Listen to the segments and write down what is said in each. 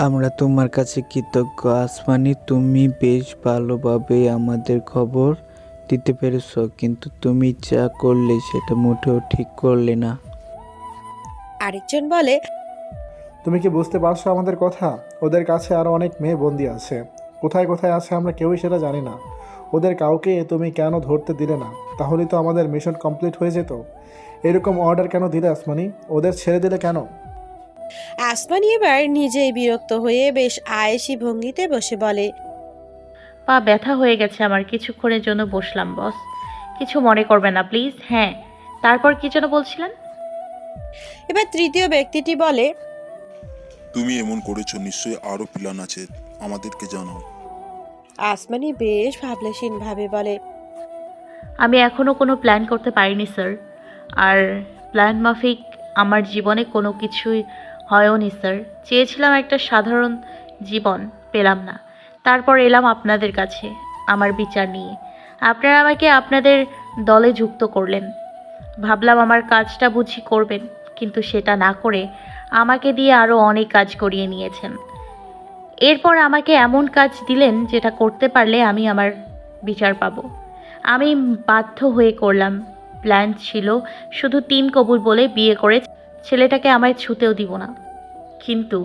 আমরা তোমার কাছে কৃতজ্ঞ আসমানি, তুমি বেশ ভালোভাবে আমাদের খবর দিতে পেরেছো, কিন্তু তুমি যা করলে সেটা মোটেও ঠিক করলে না। আরেকজন বলে, তুমি কি বুঝতে পারছো আমাদের কথা? ওদের কাছে আরও অনেক মেয়ে বন্দি আছে। কোথায় কোথায় আছে আমরা কেউই সেটা জানি না। ওদের কাউকে তুমি কেন ধরতে দিলে না? তাহলে তো আমাদের মিশন কমপ্লিট হয়ে যেত। এরকম অর্ডার কেন দিলে আসমানি? ওদের ছেড়ে দিলে কেন? আসমানি এবার নিজেই বিরক্ত হয়ে বেশ আয়েশি ভঙ্গিতে বসে বলে, পা ব্যথা হয়ে গেছে আমার, কিছুক্ষণের জন্য বসলাম বস। কিছু মনে করবে না প্লিজ। হ্যাঁ, তারপর কি যেন বলছিলেন? এবার তৃতীয় ব্যক্তিটি বলে, তুমি এমন করেছো, নিশ্চয়ই আরো প্ল্যান আছে, আমাদেরকে জানাও। আসমানি বেশ ভাবলেশীন ভাবে বলে, আমি এখনো কোনো প্ল্যান করতে পারিনি স্যার। আর প্ল্যান মাফিক আমার জীবনে কোনো কিছুই হয়ওনি স্যার। চেয়েছিলাম একটা সাধারণ জীবন, পেলাম না। তারপর এলাম আপনাদের কাছে আমার বিচার নিয়ে। আপনারা আমাকে আপনাদের দলে যুক্ত করলেন। ভাবলাম আমার কাজটা বুঝি করবেন, কিন্তু সেটা না করে আমাকে দিয়ে আরও অনেক কাজ করিয়ে নিয়েছেন। এরপর আমাকে এমন কাজ দিলেন যেটা করতে পারলে আমি আমার বিচার পাবো। আমি বাধ্য হয়ে করলাম। প্ল্যান ছিল শুধু ৩ কবুল বলে বিয়ে করে ছেলেটাকে আমায় ছুতেও দিব না। কিন্তু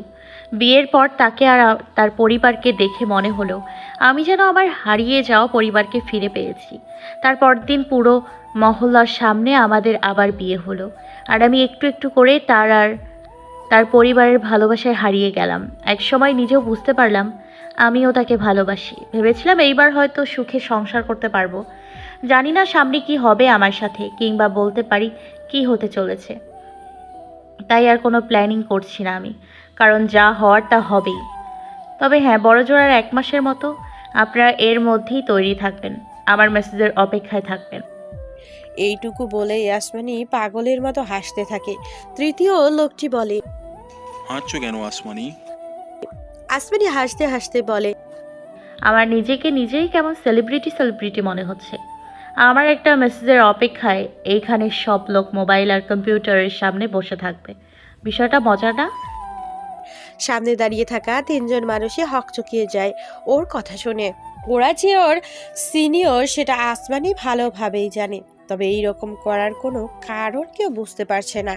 বিয়ের পর তাকে আর তার পরিবারকে দেখে মনে হলো আমি যেন আমার হারিয়ে যাওয়া পরিবারকে ফিরে পেয়েছি। তার পরদিন পুরো মহল্লার সামনে আমাদের আবার বিয়ে হলো। আর আমি একটু একটু করে তার পরিবারের ভালোবাসায় হারিয়ে গেলাম। একসময় নিজেও বুঝতে পারলাম আমিও তাকে ভালোবাসি। ভেবেছিলাম এইবার হয়তো সুখে সংসার করতে পারবো। জানি না সামনে কি হবে আমার সাথে, কিংবা বলতে পারি কি হতে চলেছে। তাই আর কোনো প্ল্যানিং করছি না আমি, কারণ যা হওয়ার তা হবেই। তবে হ্যাঁ, বড়জোর আর ১ মাসের মতো আপনারা এর মধ্যেই তৈরি থাকবেন, আমার মেসেজের অপেক্ষায় থাকবেন। এইটুকু বলেই আসমানি পাগলের মতো হাসতে থাকে। তৃতীয় লোকটি বলে, হাঁটছো কেন আসমানি? আসমানি হাসতে হাসতে বলে, আমার নিজেকে নিজেই কেমন সেলিব্রিটি সেলিব্রিটি মনে হচ্ছে। আমার একটা মেসেজের অপেক্ষায় এইখানে সব লোক মোবাইল আর কম্পিউটারের সামনে বসে থাকবে। বিষয়টা মজা না? সামনে দাঁড়িয়ে থাকা ৩জন মানুষই হকচকিয়ে যায় ওর কথা শুনে। ওরা যে ওর সিনিয়র সেটা আসমানি ভালোভাবেই জানে, তবে এই রকম করার কোনো কারণ কেউ বুঝতে পারছে না।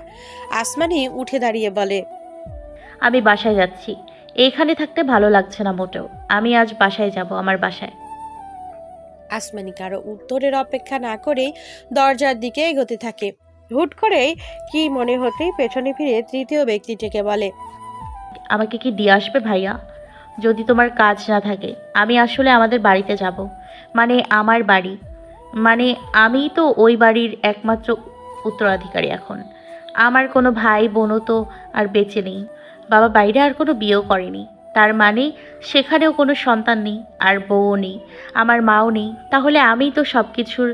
আসমানি উঠে দাঁড়িয়ে বলে, আমি বাসায় যাচ্ছি। এইখানে থাকতে ভালো লাগছে না মোটেও। আমি আজ বাসায় যাব, আমার বাসায়। আসমানি কারো উত্তরের অপেক্ষা না করেই দরজার দিকে এগোতে থাকে। হুট করেই কি মনে হতেই পেছনে ফিরে তৃতীয় ব্যক্তিটিকে বলে, আমাকে কি দিয়ে আসবে ভাইয়া? যদি তোমার কাজ না থাকে। আমি আসলে আমাদের বাড়িতে যাব। মানে আমার বাড়ি। মানে আমিই তো ওই বাড়ির একমাত্র উত্তরাধিকারী এখন। আমার কোনো ভাই বোনও তো আর বেঁচে নেই। বাবা বাইরে আর কোনো বিয়েও করেনি। তার মানে সেখানেও কোনো সন্তান নেই, আর বউও নেই, আমার মাও নেই। তাহলে আমিই তো সব কিছুর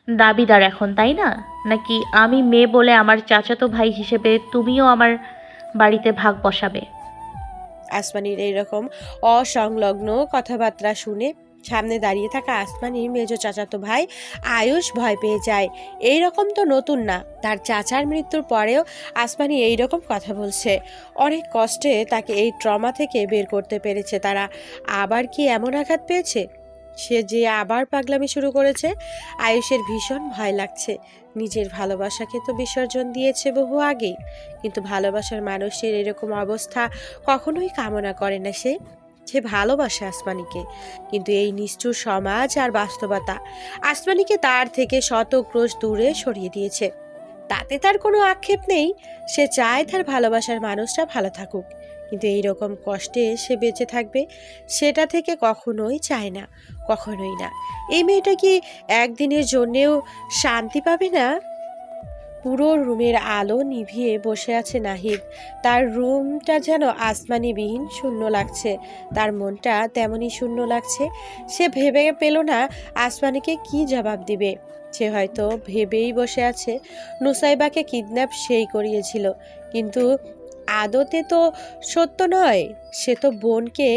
দাবিদার এখন, তাই না? নাকি আমি মেয়ে বলে আমার চাচাতো ভাই হিসেবে তুমিও আমার বাড়িতে ভাগ বসাবে? আসমানির এইরকম অসংলগ্ন কথাবার্তা শুনে সামনে দাঁড়িয়ে থাকা আসমানির মেজ চাচাতো ভাই আয়ুষ ভয় পেয়ে যায়। এই রকম তো নতুন না, তার চাচার মৃত্যুর পরেও আসমানি এই রকম কথা বলছে। অনেক কষ্টে তাকে এই ট্রমা থেকে বের করতে পেরেছে তারা। আবার কি এমন আঘাত পেয়েছে সে যে আবার পাগলামি শুরু করেছে? আয়ুষের ভীষণ ভয় লাগছে। নিজের ভালোবাসাকে তো বিসর্জন দিয়েছে বহু আগেই, কিন্তু ভালোবাসার মানুষের এরকম অবস্থা কখনোই কামনা করে না সে। সে ভালোবাসে আসমানিকে, কিন্তু এই নিষ্ঠুর সমাজ আর বাস্তবতা আসমানিকে তার থেকে শত ক্রোশ দূরে সরিয়ে দিয়েছে। তাতে তার কোনো আক্ষেপ নেই। সে চায় তার ভালোবাসার মানুষটা ভালো থাকুক, কিন্তু এই রকম কষ্টে সে বেঁচে থাকবে সেটা থেকে কখনোই চায় না, কখনোই না। এই মেয়েটা কি একদিনের জন্যেও শান্তি পাবে না? পুরো রুমের আলো নিভিয়ে বসে আছে নাহিদ। তার রুমটা যেন আসমানিবিহীন শূন্য লাগছে, তার মনটা তেমনই শূন্য লাগছে। সে ভেবে পেল না আসমানিকে কি জবাব দিবে। সে হয়তো ভেবেই বসে আছে নুসাইবাকে কিডন্যাপ সেই করিয়েছিল, কিন্তু আদতে তো সত্য নয়। সে তো বোনকে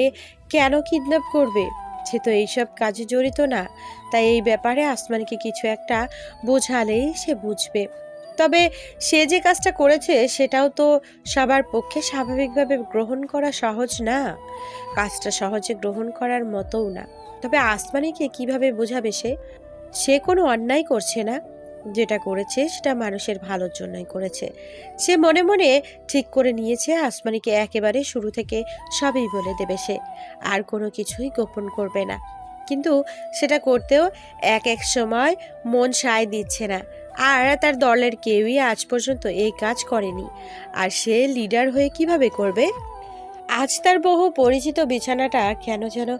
কেন কিডন্যাপ করবে? সে তো এইসব কাজে জড়িত না। তাই এই ব্যাপারে আসমানিকে কিছু একটা বোঝালেই সে বুঝবে। তবে সে যে কাজটা করেছে সেটাও তো সবার পক্ষে স্বাভাবিকভাবে গ্রহণ করা সহজ না। কাজটা সহজে গ্রহণ করার মতোও না। তবে আসমানিকে কিভাবে বোঝাবে সে? সে কোনো অন্যায় করছে না, যেটা করেছে সেটা মানুষের ভালোর জন্যই করেছে। সে মনে মনে ঠিক করে নিয়েছে আসমানিকে একেবারে শুরু থেকে সবই বলে দেবে সে, আর কোনো কিছুই গোপন করবে না। কিন্তু সেটা করতেও এক এক সময় মন সায় দিচ্ছে না, আর তার দলের কেউই আজ পর্যন্ত এই কাজ করেনি। আর সে লিডার হয়ে কিভাবে করবে? আজ তার বহু পরিচিত বিছানাটা কেন যেন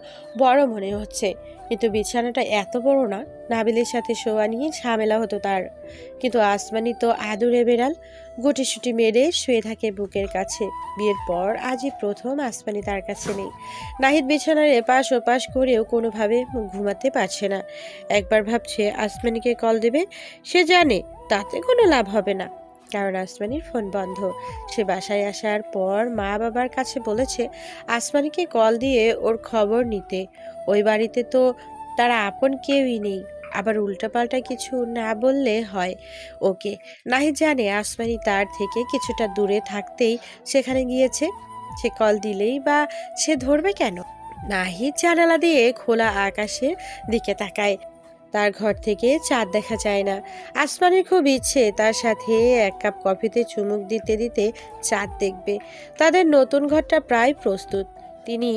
বড় মনে হচ্ছে, কিন্তু বিছানাটা এত বড় না। নাবিলের সাথে শোয়া নিয়ে ঝামেলা হতো তার, কিন্তু আসমানি তো আদুরে বেড়াল, গুটিসুটি মেরে শুয়ে থাকে বুকের কাছে। বিয়ের পর আজই প্রথম আসমানি তার কাছে নেই। নাহিদ বিছানার এপাশ ওপাশ করেও কোনোভাবে ঘুমাতে পারছে না। একবার ভাবছে আসমানিকে কল দেবে, সে জানে তাতে কোনো লাভ হবে না, কারণ আসমানির ফোন বন্ধ। সে বাসায় আসার পর মা বাবার কাছে বলেছে আসমানিকে কল দিয়ে ওর খবর নিতে। ওই বাড়িতে তো তারা আপন কেউই নেই, আবার উল্টাপাল্টা কিছু না বললে হয় ওকে। নাহিদ জানে আসমানি তার থেকে কিছুটা দূরে থাকতেই সেখানে গিয়েছে। সে কল দিলেই বা সে ধরবে কেন? নাহিদ জানালা দিয়ে খোলা আকাশের দিকে তাকায়। তার ঘর থেকে চাঁদ দেখা যায় না। আসমানের খুব ইচ্ছে তার সাথে এক কাপ কফিতে চুমুক দিতে দিতে চাঁদ দেখবে। তাদের নতুন ঘরটা প্রায় প্রস্তুত। তিনি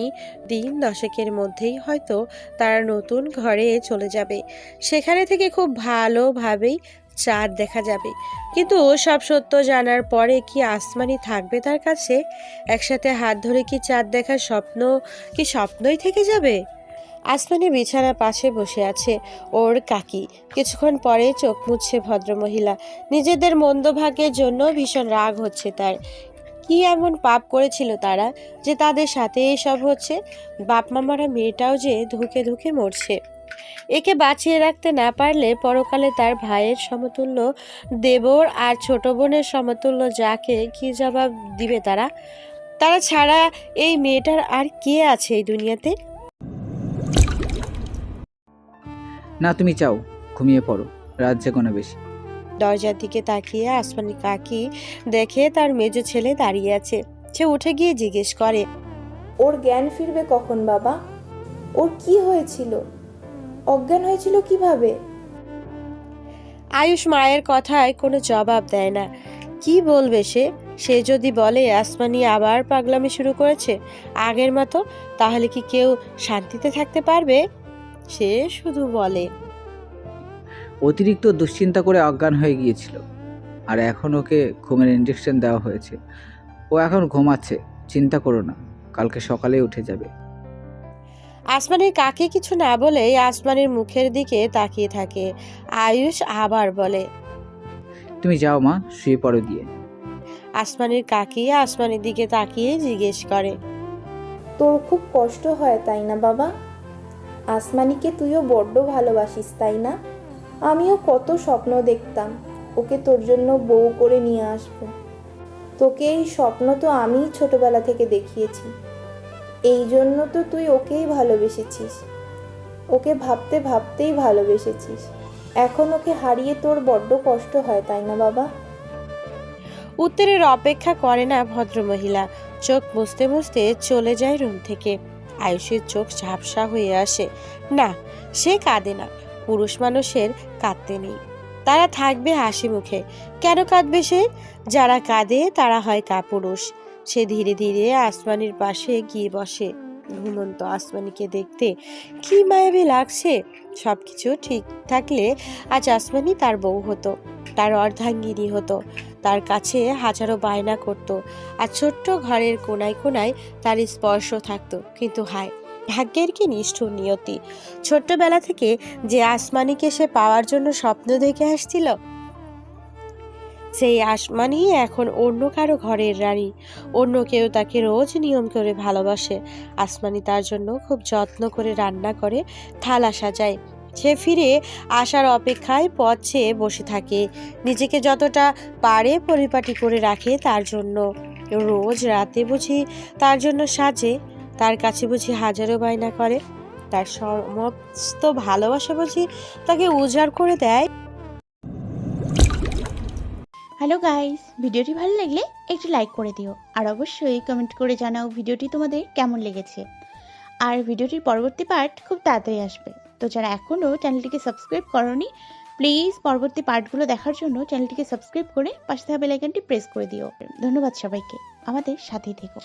দিন দশেকের মধ্যেই হয়তো তার নতুন ঘরে চলে যাবে। সেখানে থেকে খুব ভালোভাবেই চাঁদ দেখা যাবে। কিন্তু সব সত্য জানার পরে কি আসমানি থাকবে তার কাছে? একসাথে হাত ধরে কি চাঁদ দেখার স্বপ্ন কি স্বপ্নই থেকে যাবে? আসমানি বিছানার পাশে বসে আছে ওর কাকি। কিছুক্ষণ পরে চোখ মুছছে ভদ্রমহিলা। নিজেদের মন্দ ভাগ্যের জন্য ভীষণ রাগ হচ্ছে তার। কি এমন পাপ করেছিল তারা যে তাদের সাথে এসব হচ্ছে? বাপ মামারা মেয়েটাও যে ধুকে ধুকে মরছে। একে বাঁচিয়ে রাখতে না পারলে পরকালে তার ভাইয়ের সমতুল্য দেবর আর ছোট বোনের সমতুল্য যাকে কি জবাব দিবে তারা? তারা ছাড়া এই মেয়েটার আর কে আছে এই দুনিয়াতে? না, তুমি চাও ঘুমিয়ে পড়ো, রাত জেগো না বেশি। দরজার দিকে তাকিয়ে আসমানি কাকি দেখে তার মেজো ছেলে দাঁড়িয়ে আছে। সে উঠে গিয়ে জিজ্ঞেস করে, ওর জ্ঞান ফিরবে কখন বাবা? ওর কি হয়েছিল? অজ্ঞান হয়েছিল কিভাবে? আয়ুষ মায়ের কথায় কোনো জবাব দেয় না। কি বলবে সে? সে যদি বলে আসমানি আবার পাগলামি শুরু করেছে আগের মতো, তাহলে কি কেউ শান্তিতে থাকতে পারবে? সে শুধু বলে, অতিরিক্ত দুশ্চিন্তা করে অজ্ঞান হয়ে গিয়েছিল, আর এখন ওকে ঘুমের ইঞ্জেকশন দেওয়া হয়েছে। ও এখন ঘুমাচ্ছে, চিন্তা করো না, কালকে সকালে উঠে যাবে। আসমানির কাকে কিছু না বলেই আসমানির মুখের দিকে তাকিয়ে থাকে। আয়ুষ আবার বলে, তুমি যাও মা, শুয়ে পড়ো গিয়ে। আসমানির কাকি আসমানির দিকে তাকিয়ে জিজ্ঞেস করে, তোর খুব কষ্ট হয় তাই না বাবা? আসমানিকে তুইও বড্ড ভালোবাসিস তাই না? আমিও কত স্বপ্ন দেখতাম ওকে তোর জন্য বউ করে নিয়ে আসবো। তোকে এই স্বপ্ন তো আমিই ছোটবেলা থেকে দেখিয়েছি। এই জন্য তো তুই ওকেই ভালোবেসেছিস, ওকে ভাবতে ভাবতেই ভালোবেসেছিস। এখন ওকে হারিয়ে তোর বড্ড কষ্ট হয় তাই না বাবা? উত্তরের অপেক্ষা করে না ভদ্রমহিলা। চোখ মুছতে মুছতে চলে যায় রুম থেকে। আয়ুষের চোখ ঝাপসা হয়ে আসে। না, সে কাঁদে না। পুরুষ মানুষের কাঁদতে নেই, তারা থাকবে হাসি মুখে। কেন কাঁদবে সে? যারা কাঁদে তারা হয় কাপুরুষ। সে ধীরে ধীরে আসমানির পাশে গিয়ে বসে। ঘুমন্ত আসমানিকে দেখতে কি মায়াবী লাগছে। সবকিছু ঠিক থাকলে আজ আসমানি তার বউ হতো, তার অর্ধাঙ্গিনী হতো, তার কাছে হাজারো বায়না করত, আর ছোট্ট ঘরের কোনায় কোনায় তার স্পর্শ থাকতো। কিন্তু হায়, ভাগ্যের কি নিষ্ঠুর নিয়তি! ছোট্টবেলা থেকে যে আসমানিকে সে পাওয়ার জন্য স্বপ্ন দেখে আসছিল, সেই আসমানি এখন অন্য কারো ঘরের রানী। অন্য কেউ তাকে রোজ নিয়ম করে ভালোবাসে। আসমানি তার জন্য খুব যত্ন করে রান্না করে, থালা সাজায়। সে ফিরে আসার অপেক্ষায় পথ চেয়ে বসে থাকে। নিজেকে যতটা পারে পরিপাটি করে রাখে তার জন্য। রোজ রাতে বুঝি তার জন্য সাজে, তার কাছে বুঝি হাজারো বায়না করে, তার সমস্ত ভালোবাসা বুঝি তাকে উজাড় করে দেয়। হ্যালো গাইস, ভিডিওটি ভালো লাগলে একটু লাইক করে দিও আর অবশ্যই কমেন্ট করে জানাও ভিডিওটি তোমাদের কেমন লেগেছে। আর ভিডিওটির পরবর্তী পার্ট খুব তাড়াতাড়ি আসবে। তো যারা এখনও চ্যানেলটিকে সাবস্ক্রাইব করোনি, প্লিজ পরবর্তী পার্টগুলো দেখার জন্য চ্যানেলটিকে সাবস্ক্রাইব করে পাশে থাকা বেল আইকনটি প্রেস করে দিও। ধন্যবাদ সবাইকে, আমাদের সাথেই থেকো।